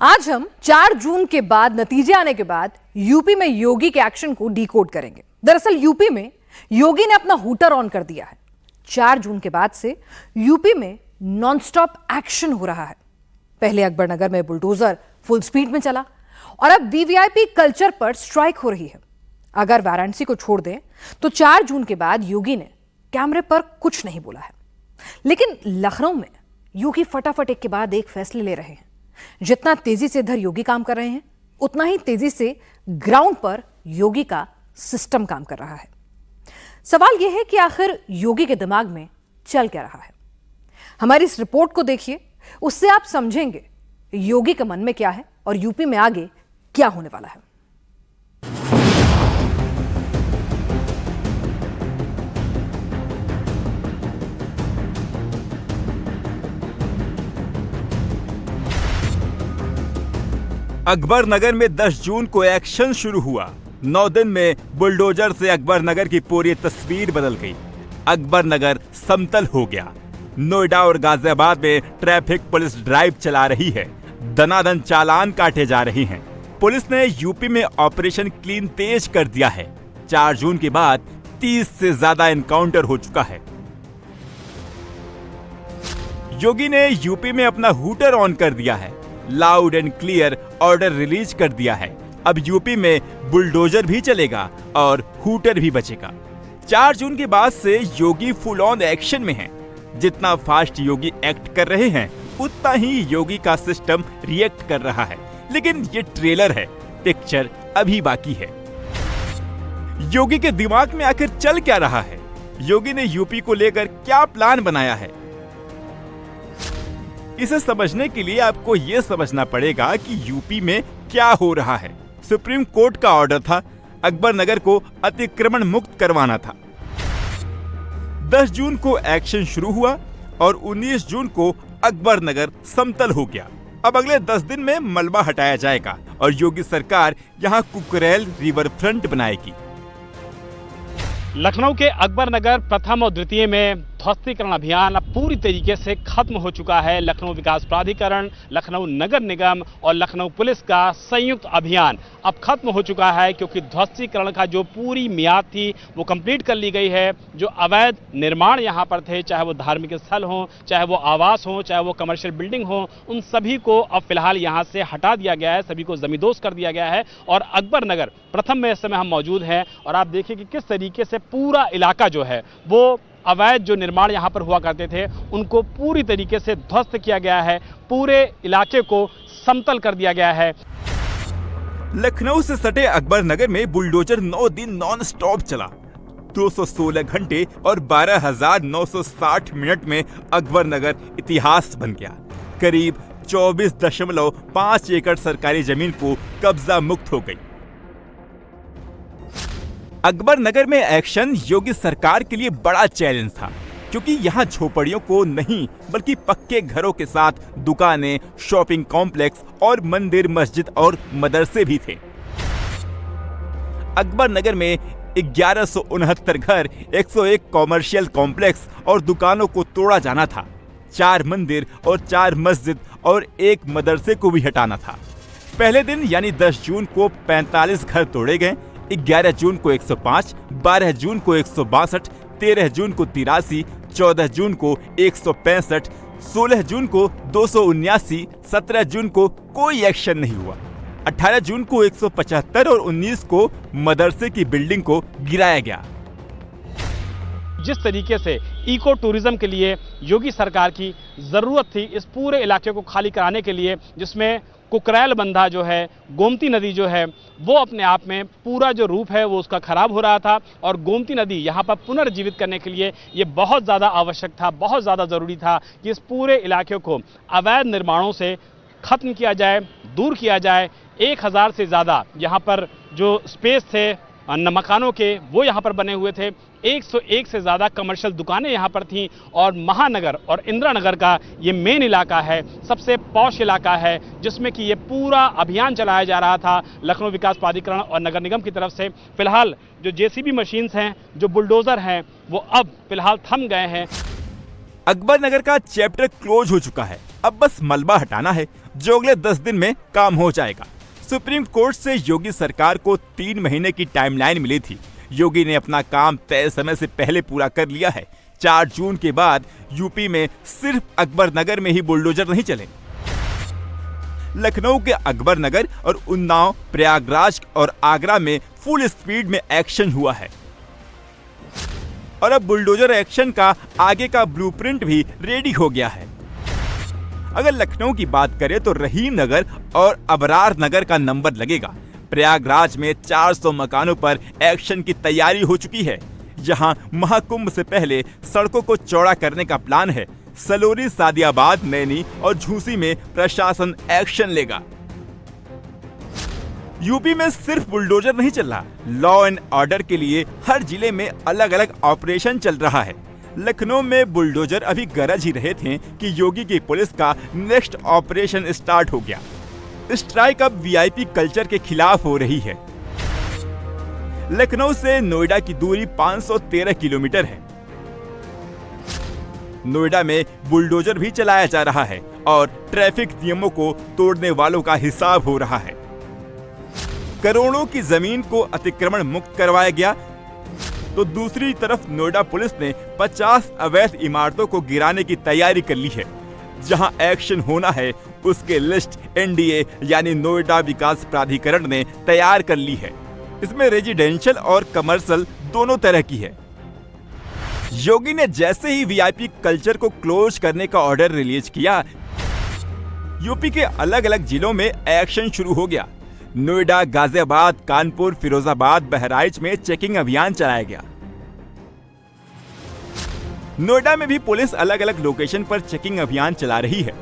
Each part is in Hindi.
आज हम 4 जून के बाद नतीजे आने के बाद यूपी में योगी के एक्शन को डिकोड करेंगे। दरअसल यूपी में योगी ने अपना हूटर ऑन कर दिया है। 4 जून के बाद से यूपी में नॉनस्टॉप एक्शन हो रहा है। पहले अकबर नगर में बुलडोजर फुल स्पीड में चला और अब वीवीआईपी कल्चर पर स्ट्राइक हो रही है। अगर वाराणसी को छोड़ दें तो 4 जून के बाद योगी ने कैमरे पर कुछ नहीं बोला है, लेकिन लखनऊ में योगी फटाफट एक के बाद एक फैसले ले रहे हैं। जितना तेजी से इधर योगी काम कर रहे हैं, उतना ही तेजी से ग्राउंड पर योगी का सिस्टम काम कर रहा है। सवाल यह है कि आखिर योगी के दिमाग में चल क्या रहा है। हमारी इस रिपोर्ट को देखिए, उससे आप समझेंगे योगी के मन में क्या है और यूपी में आगे क्या होने वाला है। अकबर नगर में 10 जून को एक्शन शुरू हुआ। 9 दिन में बुलडोजर से अकबर नगर की पूरी तस्वीर बदल गई। अकबर नगर समतल हो गया। नोएडा और गाजियाबाद में ट्रैफिक पुलिस ड्राइव चला रही है। दनादन चालान काटे जा रहे हैं। पुलिस ने यूपी में ऑपरेशन क्लीन तेज कर दिया है। 4 जून के बाद 30 से ज्यादा एनकाउंटर हो चुका है। योगी ने यूपी में अपना हूटर ऑन कर दिया है। Loud and clear order release कर दिया है। अब यूपी में बुलडोजर भी चलेगा और हूटर भी बचेगा। 4 जून के बाद से योगी फुल ऑन एक्शन में है। जितना फास्ट योगी एक्ट कर रहे हैं, उतना ही योगी का सिस्टम रिएक्ट कर रहा है। लेकिन ये ट्रेलर है, पिक्चर अभी बाकी है। योगी के दिमाग में आखिर चल क्या रहा है? योगी ने यूपी को लेकर क्या प्लान बनाया है? इसे समझने के लिए आपको यह समझना पड़ेगा कि यूपी में क्या हो रहा है। सुप्रीम कोर्ट का ऑर्डर था, अकबर नगर को अतिक्रमण मुक्त करवाना था। 10 जून को एक्शन शुरू हुआ और 19 जून को अकबर नगर समतल हो गया। अब अगले 10 दिन में मलबा हटाया जाएगा और योगी सरकार यहां कुकरेल रिवर फ्रंट बनाएगी। लखनऊ के अकबर नगर प्रथम और द्वितीय में ध्वस्तीकरण अभियान अब पूरी तरीके से खत्म हो चुका है। लखनऊ विकास प्राधिकरण, लखनऊ नगर निगम और लखनऊ पुलिस का संयुक्त अभियान अब खत्म हो चुका है, क्योंकि ध्वस्तीकरण का जो पूरी मियाद थी वो कंप्लीट कर ली गई है। जो अवैध निर्माण यहाँ पर थे, चाहे वो धार्मिक स्थल हो, चाहे वो आवास हो, चाहे वो कमर्शियल बिल्डिंग हो, उन सभी को अब फिलहाल यहाँ से हटा दिया गया है, सभी को जमींदोज कर दिया गया है। और अकबर नगर प्रथम में इस समय हम मौजूद हैं और आप देखिए कि किस तरीके से पूरा इलाका जो है वो अवैध जो निर्माण यहाँ पर हुआ करते थे उनको पूरी तरीके से ध्वस्त किया गया है। पूरे इलाके को समतल कर दिया गया है। लखनऊ से सटे अकबर नगर में बुलडोजर 9 दिन नॉन स्टॉप चला। 216 घंटे और 12,960 मिनट में अकबर नगर इतिहास बन गया। करीब 24.5 एकड़ सरकारी जमीन को कब्जा मुक्त हो गई। अकबर नगर में एक्शन योगी सरकार के लिए बड़ा चैलेंज था, क्योंकि यहाँ झोपड़ियों को नहीं बल्कि पक्के घरों के साथ दुकानें, शॉपिंग कॉम्प्लेक्स और मंदिर, मस्जिद और मदरसे भी थे। अकबर नगर में 1169 घर, 101 कॉमर्शियल कॉम्प्लेक्स और दुकानों को तोड़ा जाना था। 4 मंदिर और 4 मस्जिद और 1 मदरसे को भी हटाना था। पहले दिन यानी 10 जून को 45 घर तोड़े गए। 11 जून को 105, 12 जून को 162, 13 जून को 83, 14 जून को 165, 16 जून को 279, 17 जून को कोई एक्शन नहीं हुआ। 18 जून को 175 और 19 को मदरसे की बिल्डिंग को गिराया गया। जिस तरीके से इको टूरिज्म के लिए योगी सरकार की जरूरत थी इस पूरे इलाके को खाली कराने के लिए, जिसमें कुकरेल बंधा जो है, गोमती नदी जो है, वो अपने आप में पूरा जो रूप है वो उसका खराब हो रहा था और गोमती नदी यहाँ पर पुनर्जीवित करने के लिए ये बहुत ज़्यादा आवश्यक था, बहुत ज़्यादा ज़रूरी था कि इस पूरे इलाके को अवैध निर्माणों से खत्म किया जाए, दूर किया जाए। 1000 से ज़्यादा यहाँ पर जो स्पेस थे मकानों के वो यहाँ पर बने हुए थे। 101 से ज़्यादा कमर्शियल दुकानें यहाँ पर थीं और महानगर और इंदिरा नगर का ये मेन इलाका है, सबसे पॉश इलाका है, जिसमें कि ये पूरा अभियान चलाया जा रहा था लखनऊ विकास प्राधिकरण और नगर निगम की तरफ से। फिलहाल जो जेसीबी मशीन्स हैं, जो बुलडोज़र हैं, वो अब फिलहाल थम गए हैं। अकबर नगर का चैप्टर क्लोज हो चुका है। अब बस मलबा हटाना है। जो अगले 10 दिन में काम हो जाएगा। सुप्रीम कोर्ट से योगी सरकार को 3 महीने की टाइमलाइन मिली थी। योगी ने अपना काम तय समय से पहले पूरा कर लिया है। 4 जून के बाद यूपी में सिर्फ अकबर नगर में ही बुलडोजर नहीं चले। लखनऊ के अकबर नगर और उन्नाव, प्रयागराज और आगरा में फुल स्पीड में एक्शन हुआ है और अब बुलडोजर एक्शन का आगे का ब्लूप्रिंट भी रेडी हो गया है। अगर लखनऊ की बात करें तो रहीम नगर और अबरार नगर का नंबर लगेगा। प्रयागराज में 400 मकानों पर एक्शन की तैयारी हो चुकी है। यहां महाकुंभ से पहले सड़कों को चौड़ा करने का प्लान है। सलोरी, सादियाबाद, नैनी और झूसी में प्रशासन एक्शन लेगा। यूपी में सिर्फ बुलडोजर नहीं चल रहा, लॉ एंड ऑर्डर के लिए हर जिले में अलग अलग ऑपरेशन चल रहा है। लखनऊ में बुलडोजर अभी गरज ही रहे थे कि योगी की पुलिस का नेक्स्ट ऑपरेशन स्टार्ट हो गया। स्ट्राइक अब वीआईपी कल्चर के खिलाफ हो रही है। लखनऊ से नोएडा की दूरी 513 किलोमीटर है। नोएडा में बुलडोजर भी चलाया जा रहा है और ट्रैफिक नियमों को तोड़ने वालों का हिसाब हो रहा है। करोड़ों की जमीन को अतिक्रमण मुक्त करवाया गया, तो दूसरी तरफ नोएडा पुलिस ने 50 अवैध इमारतों को गिराने की तैयारी कर ली है। जहां एक्शन होना है उसके लिस्ट एनडीए यानी नोएडा विकास प्राधिकरण ने तैयार कर ली है। इसमें रेजिडेंशियल और कमर्शियल दोनों तरह की है। योगी ने जैसे ही वीआईपी कल्चर को क्लोज करने का ऑर्डर रिलीज किया, यूपी के अलग अलग जिलों में एक्शन शुरू हो गया। नोएडा, गाजियाबाद, कानपुर, फिरोजाबाद, बहराइच में चेकिंग अभियान चलाया गया। नोएडा में भी पुलिस अलग अलग लोकेशन पर चेकिंग अभियान चला रही है।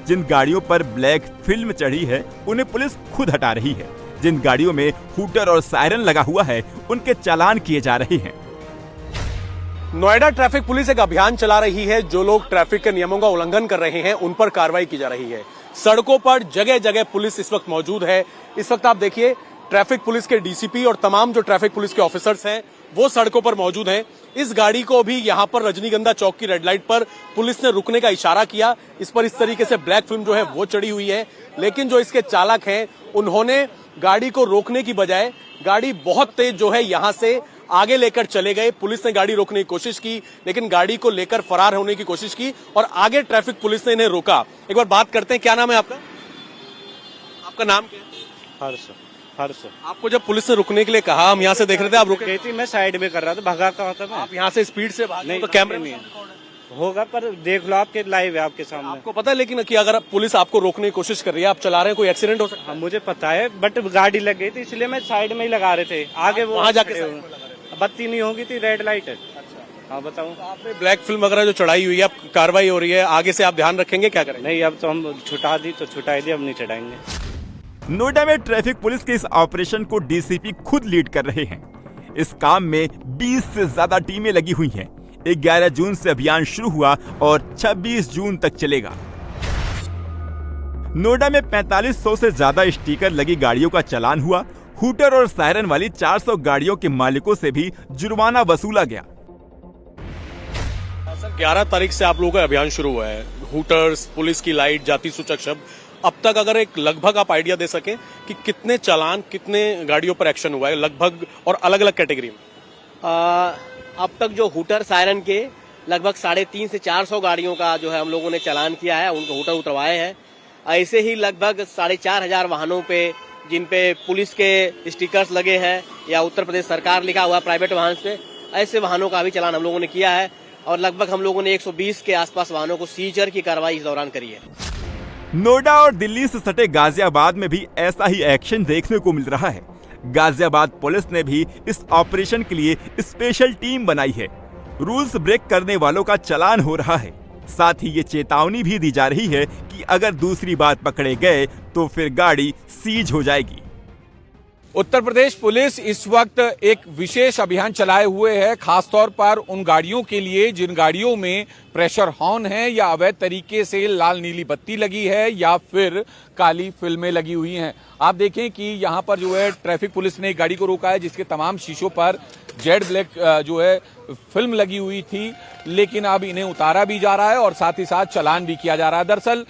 जिन गाड़ियों पर ब्लैक फिल्म चढ़ी है उन्हें पुलिस खुद हटा रही है। जिन गाड़ियों में हूटर और सायरन लगा हुआ है उनके चालान किए जा रहे हैं। नोएडा ट्रैफिक पुलिस एक अभियान चला रही है। जो लोग ट्रैफिक के नियमों का उल्लंघन कर रहे हैं उन पर कार्रवाई की जा रही है। सड़कों पर जगह जगह पुलिस इस वक्त मौजूद है। इस वक्त आप देखिए ट्रैफिक पुलिस के डीसीपी और तमाम जो ट्रैफिक पुलिस के ऑफिसर्स हैं वो सड़कों पर मौजूद हैं। इस गाड़ी को भी यहां पर रजनीगंधा चौक की रेड लाइट पर पुलिस ने रुकने का इशारा किया। इस पर इस तरीके से ब्लैक फिल्म जो है वो चढ़ी हुई है, लेकिन जो इसके चालक हैं उन्होंने गाड़ी को रोकने की बजाय गाड़ी बहुत तेज जो है यहां से आगे लेकर चले गए। पुलिस ने गाड़ी रोकने की कोशिश की, लेकिन गाड़ी को लेकर फरार होने की कोशिश की और आगे ट्रैफिक पुलिस ने इन्हें रोका। एक बार बात करते हैं, क्या नाम है आपका? आपका नाम क्या है? हर्ष। आपको जब पुलिस ने रुकने के लिए कहा, हम यहाँ से देख रहे थे, आप रुके? कहती मैं साइड में कर रहा था, भगा कहा था मैं। आप यहाँ से स्पीड से भागे? नहीं तो कैमरे नहीं होगा, पर देख लो आपके लाइव है आपके सामने। आपको पता है लेकिन कि अगर पुलिस आपको रोकने की कोशिश कर रही है, आप चला रहे हैं, कोई एक्सीडेंट हो सकता है? हाँ मुझे पता है, बट गाड़ी लग गई थी इसलिए मैं साइड में ही लगा रहे थे। आगे वो वहाँ जाके बत्ती नहीं होगी थी, रेड लाइट है। हाँ बताऊँ। आपने ब्लैक फिल्म वगैरह जो चढ़ाई हुई है, अब कार्रवाई हो रही है, आगे से आप ध्यान रखेंगे, क्या करेंगे? नहीं, अब तो हम छुटा दी तो छुटाई दी, अब नहीं चढ़ाएंगे। नोएडा में ट्रैफिक पुलिस के इस ऑपरेशन को डीसीपी खुद लीड कर रहे हैं। इस काम में 20 से ज्यादा टीमें लगी हुई हैं। 11 जून से अभियान शुरू हुआ और 26 जून तक चलेगा। नोएडा में 4500 से ज्यादा स्टिकर लगी गाड़ियों का चालान हुआ। हूटर और सायरन वाली 400 गाड़ियों के मालिकों से भी जुर्माना वसूला गया। सर 11 तारीख से आप लोगों का अभियान शुरू हुआ है। हूटर्स, पुलिस की लाइट, जाति सूचक शब्द, अब तक अगर एक लगभग आप आइडिया दे सकें कि कितने चालान, कितने गाड़ियों पर एक्शन हुआ है लगभग, और अलग अलग कैटेगरी में? अब तक जो हूटर सायरन के लगभग 350 से 400 गाड़ियों का जो है हम लोगों ने चालान किया है, उनको हूटर उतरवाए हैं। ऐसे ही लगभग 4500 वाहनों पे जिन पे पुलिस के स्टिकर्स लगे हैं या उत्तर प्रदेश सरकार लिखा हुआ प्राइवेट वाहन पे, ऐसे वाहनों का भी चालान हम लोगों ने किया है और लगभग हम लोगों ने 120 के आसपास वाहनों को सीजर की कार्रवाई इस दौरान करी है। नोएडा और दिल्ली से सटे गाजियाबाद में भी ऐसा ही एक्शन देखने को मिल रहा है। गाजियाबाद पुलिस ने भी इस ऑपरेशन के लिए स्पेशल टीम बनाई है। रूल्स ब्रेक करने वालों का चालान हो रहा है। साथ ही ये चेतावनी भी दी जा रही है कि अगर दूसरी बार पकड़े गए तो फिर गाड़ी सीज हो जाएगी। उत्तर प्रदेश पुलिस इस वक्त एक विशेष अभियान चलाए हुए है, खासतौर पर उन गाड़ियों के लिए जिन गाड़ियों में प्रेशर हॉर्न है या अवैध तरीके से लाल नीली बत्ती लगी है या फिर काली फिल्में लगी हुई हैं। आप देखें कि यहाँ पर जो है ट्रैफिक पुलिस ने एक गाड़ी को रोका है जिसके तमाम शीशों पर जेड ब्लैक जो है फिल्म लगी हुई थी, लेकिन अब इन्हें उतारा भी जा रहा है और साथ ही साथ चालान भी किया जा रहा है। दरअसल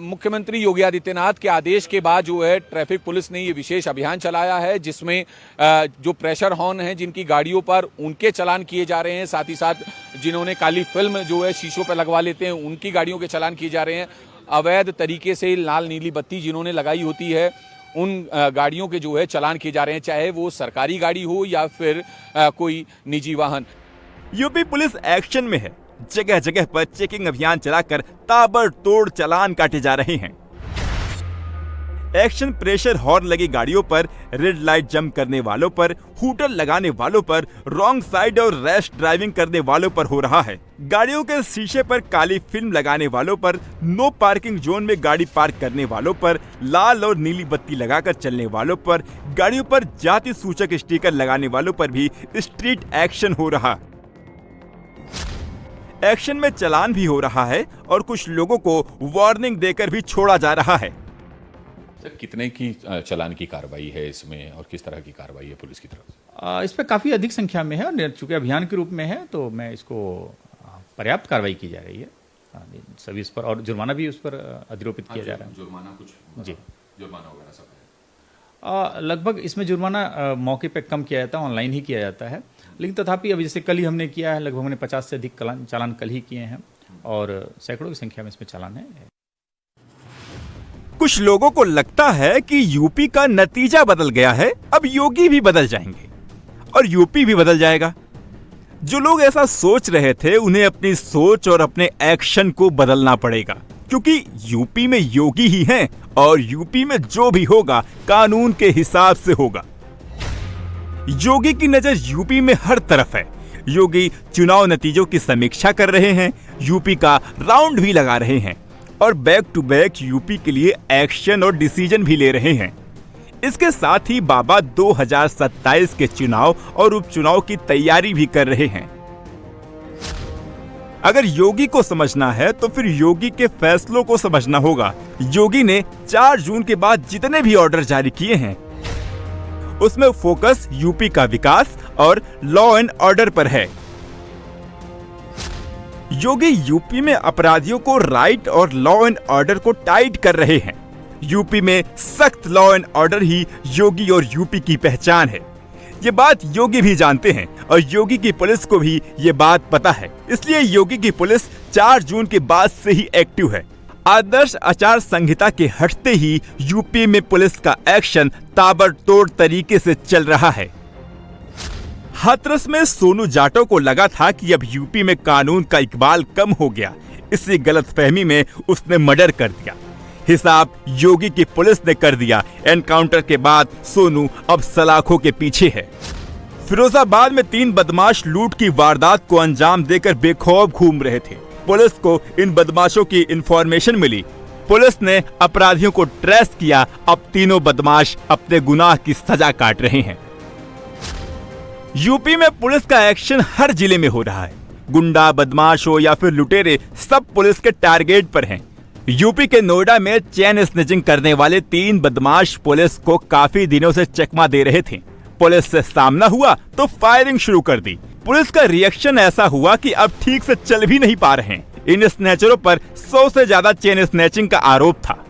मुख्यमंत्री योगी आदित्यनाथ के आदेश के बाद जो है ट्रैफिक पुलिस ने ये विशेष अभियान चलाया है, जिसमें जो प्रेशर हॉर्न है जिनकी गाड़ियों पर, उनके चालान किए जा रहे हैं। साथ ही साथ जिन्होंने काली फिल्म जो है शीशों पर लगवा लेते हैं, उनकी गाड़ियों के चालान किए जा रहे हैं। अवैध तरीके से लाल नीली बत्ती जिन्होंने लगाई होती है, उन गाड़ियों के जो है चालान किए जा रहे हैं, चाहे वो सरकारी गाड़ी हो या फिर कोई निजी वाहन। यूपी पुलिस एक्शन में है। जगह जगह पर चेकिंग अभियान चलाकर ताबड़तोड़ चालान काटे जा रहे हैं। एक्शन प्रेशर हॉर्न लगी गाड़ियों पर, रेड लाइट जंप करने वालों पर, हूटर लगाने वालों पर, रॉन्ग साइड और रैश ड्राइविंग करने वालों पर हो रहा है। गाड़ियों के शीशे पर काली फिल्म लगाने वालों पर, नो पार्किंग जोन में गाड़ी पार्क करने वालों पर, लाल और नीली बत्ती लगाकर चलने वालों पर, गाड़ियों पर जाति सूचक स्टिकर लगाने वालों पर भी स्ट्रीट एक्शन हो रहा। एक्शन में चालान भी हो रहा है और कुछ लोगों को वार्निंग देकर भी छोड़ा जा रहा है। कितने की चालान की कार्रवाई है इसमें और किस तरह की कार्रवाई है पुलिस की तरफ से? इस पर काफ़ी अधिक संख्या में है और चूंकि अभियान के रूप में है तो मैं इसको पर्याप्त कार्रवाई की जा रही है सभी इस पर, और जुर्माना भी उस पर अधिरोपित किया जा रहा है। जुर्माना कुछ जी, जुर्माना वगैरह सब है? लगभग इसमें जुर्माना मौके पे कम किया जाता है, ऑनलाइन ही किया जाता है, लेकिन तथापि अभी जैसे कल ही हमने किया है, लगभग हमने 50 से अधिक चालान कल ही किए हैं और सैकड़ों की संख्या में इसमें चालान है। कुछ लोगों को लगता है कि यूपी का नतीजा बदल गया है, अब योगी भी बदल जाएंगे और यूपी भी बदल जाएगा। जो लोग ऐसा सोच रहे थे, उन्हें अपनी सोच और अपने एक्शन को बदलना पड़ेगा, क्योंकि यूपी में योगी ही हैं और यूपी में जो भी होगा कानून के हिसाब से होगा। योगी की नजर यूपी में हर तरफ है। योगी चुनाव नतीजों की समीक्षा कर रहे हैं, यूपी का राउंड भी लगा रहे हैं और बैक टू बैक यूपी के लिए एक्शन और डिसीजन भी ले रहे हैं। इसके साथ ही बाबा 2027 के चुनाव और उपचुनाव की तैयारी भी कर रहे हैं। अगर योगी को समझना है तो फिर योगी के फैसलों को समझना होगा। योगी ने 4 जून के बाद जितने भी ऑर्डर जारी किए हैं, उसमें फोकस यूपी का विकास और लॉ एंड ऑर्डर पर है। योगी यूपी में अपराधियों को राइट और लॉ एंड ऑर्डर को टाइट कर रहे हैं। यूपी में सख्त लॉ एंड ऑर्डर ही योगी और यूपी की पहचान है। ये बात योगी भी जानते हैं और योगी की पुलिस को भी ये बात पता है। इसलिए योगी की पुलिस 4 जून के बाद से ही एक्टिव है। आदर्श आचार संहिता के हटते ही यूपी में पुलिस का एक्शन ताबड़तोड़ तरीके से चल रहा है। हाथरस में सोनू जाटव को लगा था कि अब यूपी में कानून का इकबाल कम हो गया। इसी गलतफहमी में उसने मर्डर कर दिया। हिसाब योगी की पुलिस ने कर दिया। एनकाउंटर के बाद सोनू अब सलाखों के पीछे है। फिरोजाबाद में 3 बदमाश लूट की वारदात को अंजाम देकर बेखौफ घूम रहे थे। पुलिस को इन बदमाशों की इंफॉर्मेशन मिली। पुलिस ने अपराधियों को ट्रेस किया। अब तीनों बदमाश अपने गुनाह की सजा काट रहे हैं। यूपी में पुलिस का एक्शन हर जिले में हो रहा है। गुंडा, बदमाश हो या फिर लुटेरे, सब पुलिस के टारगेट पर हैं। यूपी के नोएडा में चेन स्नेचिंग करने वाले 3 बदमाश पुलिस को काफी दिनों से चकमा दे रहे थे। पुलिस से सामना हुआ तो फायरिंग शुरू कर दी। पुलिस का रिएक्शन ऐसा हुआ कि अब ठीक से चल भी नहीं पा रहे हैं। इन स्नेचरों पर 100 से ज्यादा चेन स्नेचिंग का आरोप था।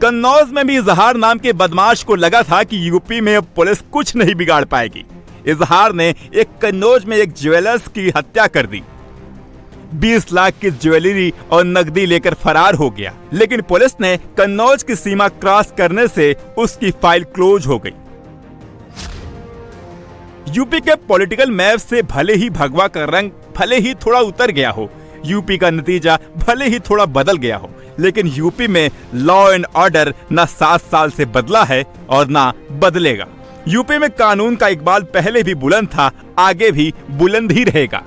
कन्नौज में भी इजहार नाम के बदमाश को लगा था कि यूपी में अब पुलिस कुछ नहीं बिगाड़ पाएगी। इजहार ने एक कन्नौज में एक ज्वेलर्स की हत्या कर दी। 20 लाख की ज्वेलरी और नकदी लेकर फरार हो गया, लेकिन पुलिस ने कन्नौज की सीमा क्रॉस करने से उसकी फाइल क्लोज हो गई। यूपी के पॉलिटिकल मैप से भले ही भगवा का रंग भले ही थोड़ा उतर गया हो, यूपी का नतीजा भले ही थोड़ा बदल गया हो, लेकिन यूपी में लॉ एंड ऑर्डर न 7 साल से बदला है और ना बदलेगा। यूपी में कानून का इकबाल पहले भी बुलंद था, आगे भी बुलंद ही रहेगा।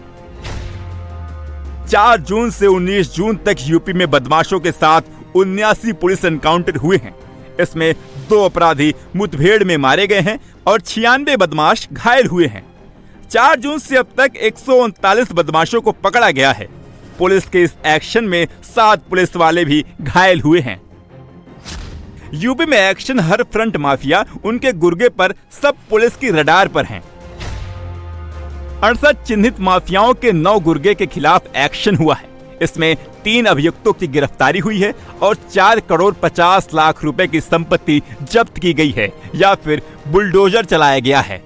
4 जून से 19 जून तक यूपी में बदमाशों के साथ 79 पुलिस एनकाउंटर हुए हैं। इसमें 2 अपराधी मुठभेड़ में मारे गए हैं और 96 बदमाश घायल हुए हैं। 4 जून से अब तक 139 बदमाशों को पकड़ा गया है। पुलिस के इस एक्शन में 7 पुलिस वाले भी घायल हुए हैं। यूपी में एक्शन हर फ्रंट माफिया, उनके गुर्गे पर सब पुलिस की रडार पर हैं। 68 चिन्हित माफियाओं के 9 गुर्गे के खिलाफ एक्शन हुआ है। इसमें 3 अभियुक्तों की गिरफ्तारी हुई है और 4 करोड़ 50 लाख रुपए की संपत्ति जब्त की गई है या फिर बुलडोजर चलाया गया है।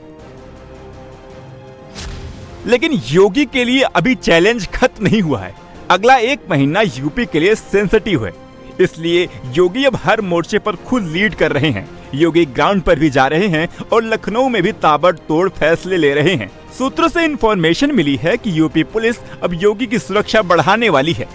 लेकिन योगी के लिए अभी चैलेंज खत्म नहीं हुआ है। अगला 1 महीना यूपी के लिए सेंसिटिव है, इसलिए योगी अब हर मोर्चे पर खुद लीड कर रहे हैं। योगी ग्राउंड पर भी जा रहे हैं और लखनऊ में भी ताबड़तोड़ फैसले ले रहे हैं। सूत्रों से इंफॉर्मेशन मिली है कि यूपी पुलिस अब योगी की सुरक्षा बढ़ाने वाली है।